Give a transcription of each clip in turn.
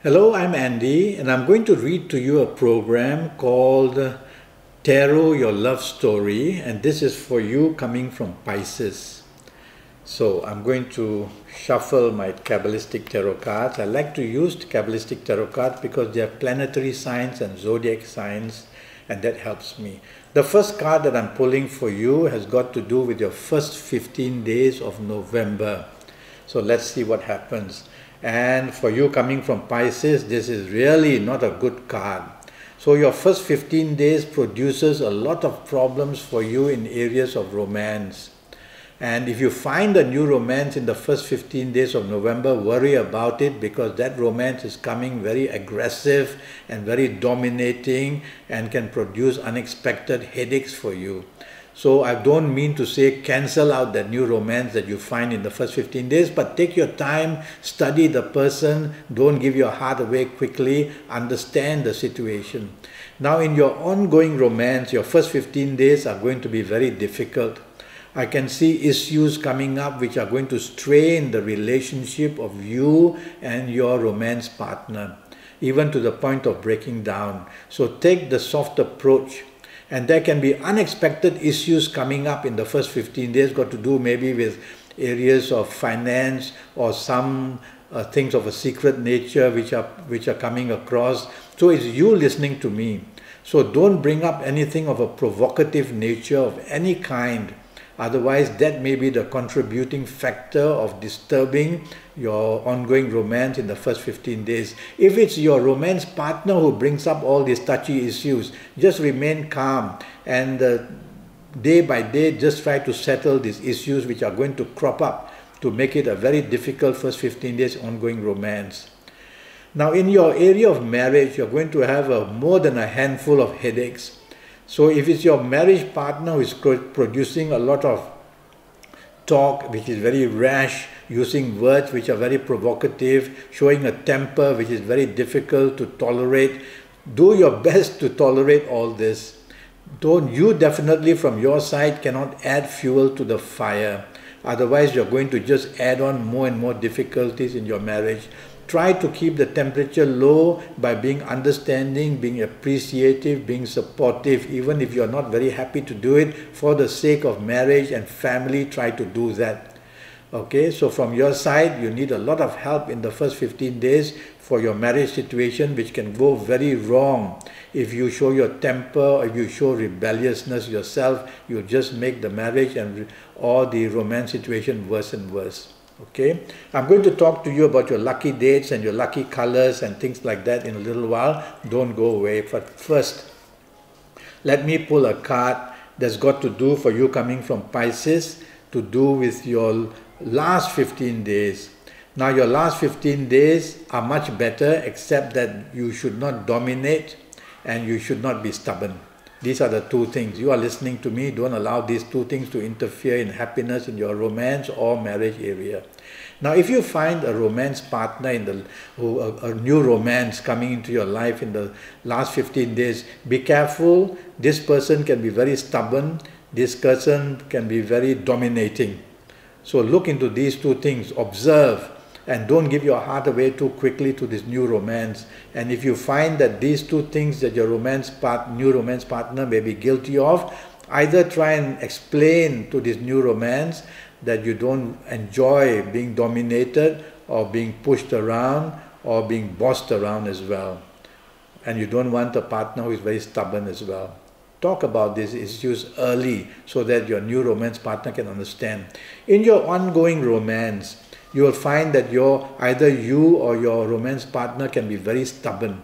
Hello, I'm Andy, and I'm going to read to you a program called Tarot Your Love Story, and this is for you coming from Pisces. So I'm going to shuffle my Kabbalistic tarot cards. I like to use the Kabbalistic tarot cards because they have planetary signs and zodiac signs, and that helps me. The first card that I'm pulling for you has got to do with your first 15 days of November. So let's see what happens. And for you coming from Pisces, this is really not a good card. So your first 15 days produces a lot of problems for you in areas of romance. And if you find a new romance in the first 15 days of November, worry about it, because that romance is coming very aggressive and very dominating and can produce unexpected headaches for you. So I don't mean to say cancel out that new romance that you find in the first 15 days, but take your time, study the person, don't give your heart away quickly, understand the situation. Now in your ongoing romance, your first 15 days are going to be very difficult. I can see issues coming up which are going to strain the relationship of you and your romance partner, even to the point of breaking down. So take the soft approach. And there can be unexpected issues coming up in the first 15 days, got to do maybe with areas of finance or some things of a secret nature which are coming across. So it's you listening to me. So don't bring up anything of a provocative nature of any kind. Otherwise, that may be the contributing factor of disturbing your ongoing romance in the first 15 days. If it's your romance partner who brings up all these touchy issues, just remain calm and day by day just try to settle these issues which are going to crop up to make it a very difficult first 15 days ongoing romance. Now in your area of marriage, you're going to have more than a handful of headaches. So if it's your marriage partner who is producing a lot of talk which is very rash, using words which are very provocative, showing a temper which is very difficult to tolerate, do your best to tolerate all this. You definitely from your side cannot add fuel to the fire. Otherwise you're going to just add on more and more difficulties in your marriage. Try to keep the temperature low by being understanding, being appreciative, being supportive. Even if you're not very happy to do it, for the sake of marriage and family, try to do that. Okay, so from your side, you need a lot of help in the first 15 days for your marriage situation, which can go very wrong. If you show your temper, or if you show rebelliousness yourself, you just make the marriage or the romance situation worse and worse. Okay, I'm going to talk to you about your lucky dates and your lucky colors and things like that in a little while. Don't go away. But first, let me pull a card that's got to do for you coming from Pisces, to do with your last 15 days. Now your last 15 days are much better, except that you should not dominate and you should not be stubborn. These are the two things. You are listening to me. Don't allow these two things to interfere in happiness in your romance or marriage area. Now, if you find a romance partner a new romance coming into your life in the last 15 days, be careful. This person can be very stubborn. This person can be very dominating. So look into these two things. Observe. And don't give your heart away too quickly to this new romance. And if you find that these two things that your new romance partner may be guilty of, either try and explain to this new romance that you don't enjoy being dominated or being pushed around or being bossed around as well. And you don't want a partner who is very stubborn as well. Talk about these issues early so that your new romance partner can understand. In your ongoing romance, you will find that either you or your romance partner can be very stubborn,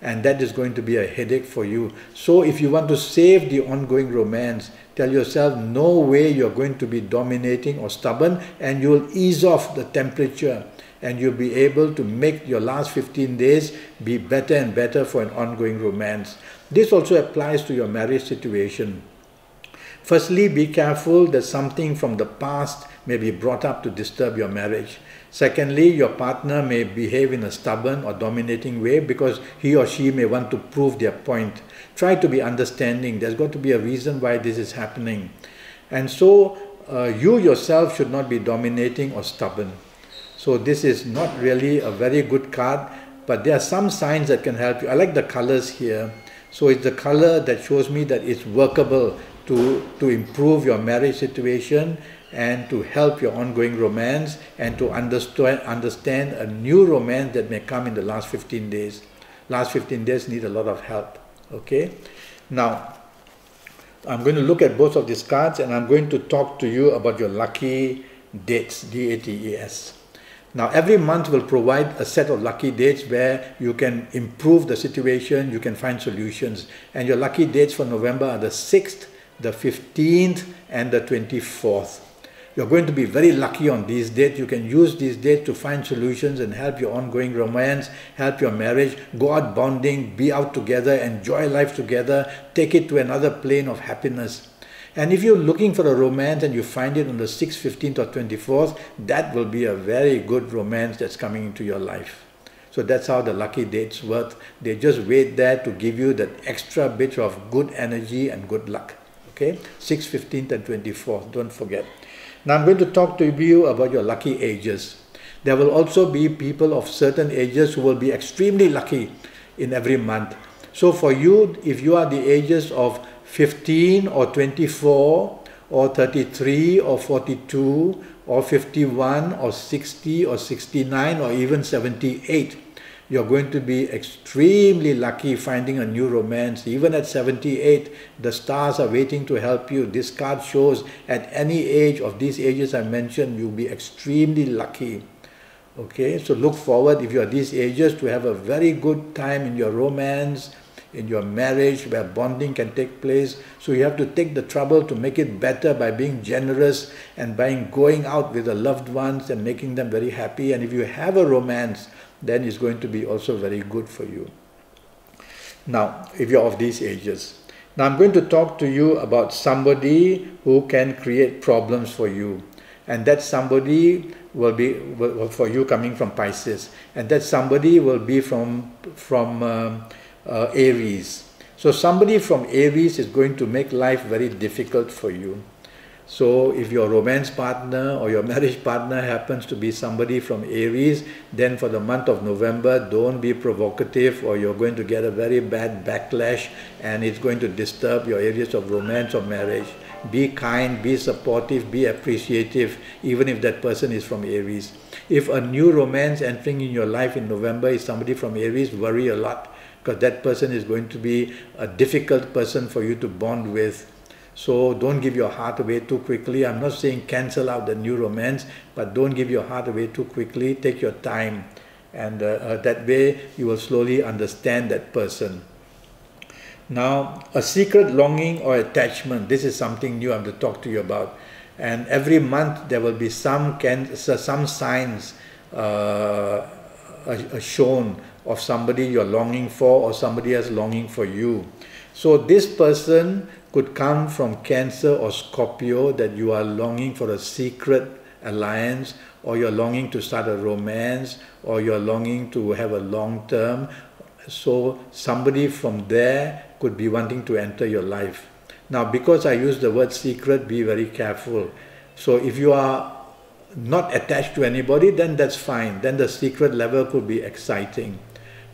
and that is going to be a headache for you. So if you want to save the ongoing romance, tell yourself no way you're going to be dominating or stubborn, and you'll ease off the temperature and you'll be able to make your last 15 days be better and better for an ongoing romance. This also applies to your marriage situation. Firstly, be careful that something from the past may be brought up to disturb your marriage. Secondly, your partner may behave in a stubborn or dominating way because he or she may want to prove their point. Try to be understanding. There's got to be a reason why this is happening. And so, you yourself should not be dominating or stubborn. So this is not really a very good card. but there are some signs that can help you. I like the colors here. So it's the color that shows me that it's workable to improve your marriage situation and to help your ongoing romance and to understand a new romance that may come in the last 15 days. Last 15 days need a lot of help. Okay? Now, I'm going to look at both of these cards and I'm going to talk to you about your lucky dates, D-A-T-E-S. Now, every month will provide a set of lucky dates where you can improve the situation, you can find solutions. And your lucky dates for November are the 6th, the 15th, and the 24th. You're going to be very lucky on these dates. You can use these dates to find solutions and help your ongoing romance, help your marriage, go out bonding, be out together, enjoy life together, take it to another plane of happiness. And if you're looking for a romance and you find it on the 6th, 15th or 24th, that will be a very good romance that's coming into your life. So that's how the lucky dates work. They just wait there to give you that extra bit of good energy and good luck. Okay? 6th, 15th and 24th, don't forget. Now I'm going to talk to you about your lucky ages. There will also be people of certain ages who will be extremely lucky in every month. So for you, if you are the ages of 15 or 24 or 33 or 42 or 51 or 60 or 69 or even 78, you're going to be extremely lucky finding a new romance. Even at 78, the stars are waiting to help you. This card shows at any age of these ages I mentioned, you'll be extremely lucky. Okay, so look forward, if you're these ages, to have a very good time in your romance, in your marriage, where bonding can take place. So you have to take the trouble to make it better by being generous and by going out with the loved ones and making them very happy. And if you have a romance, then it's going to be also very good for you. Now, if you're of these ages. Now I'm going to talk to you about somebody who can create problems for you. And that somebody will be for you coming from Pisces. And that somebody will be from Aries. So somebody from Aries is going to make life very difficult for you. So if your romance partner or your marriage partner happens to be somebody from Aries, then for the month of November, don't be provocative or you're going to get a very bad backlash and it's going to disturb your areas of romance or marriage. Be kind, be supportive, be appreciative, even if that person is from Aries. If a new romance entering in your life in November is somebody from Aries, worry a lot, because that person is going to be a difficult person for you to bond with. So don't give your heart away too quickly. I'm not saying cancel out the new romance, but don't give your heart away too quickly. Take your time, and that way you will slowly understand that person. Now, a secret longing or attachment, this is something new I'm to talk to you about. And every month there will be some signs shown of somebody you're longing for or somebody else longing for you. So this person could come from Cancer or Scorpio, that you are longing for a secret alliance, or you're longing to start a romance, or you're longing to have a long term. So somebody from there could be wanting to enter your life. Now, because I use the word secret, be very careful. So if you are not attached to anybody, then that's fine. Then the secret level could be exciting.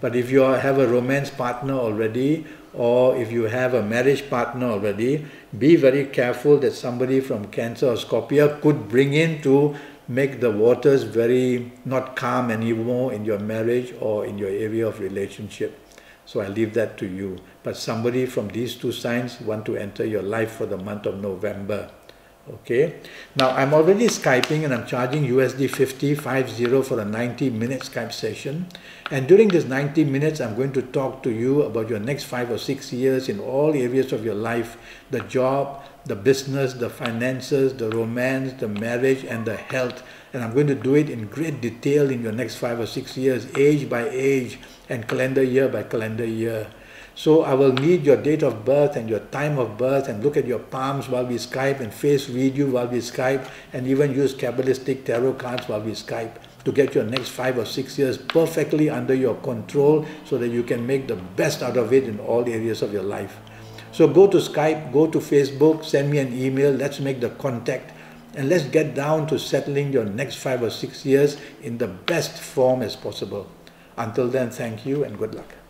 But if you have a romance partner already, or if you have a marriage partner already, be very careful that somebody from Cancer or Scorpio could bring in to make the waters very not calm anymore in your marriage or in your area of relationship. So I leave that to you. But somebody from these two signs want to enter your life for the month of November. Okay. Now I'm already Skyping and I'm charging USD 50 for a 90-minute Skype session. And during this 90 minutes, I'm going to talk to you about your next 5 or 6 years in all areas of your life: the job, the business, the finances, the romance, the marriage, and the health. And I'm going to do it in great detail in your next 5 or 6 years, age by age and calendar year by calendar year. So I will need your date of birth and your time of birth, and look at your palms while we Skype, and face read you while we Skype, and even use Kabbalistic tarot cards while we Skype, to get your next 5 or 6 years perfectly under your control, so that you can make the best out of it in all areas of your life. So go to Skype, go to Facebook, send me an email, let's make the contact, and let's get down to settling your next 5 or 6 years in the best form as possible. Until then, thank you and good luck.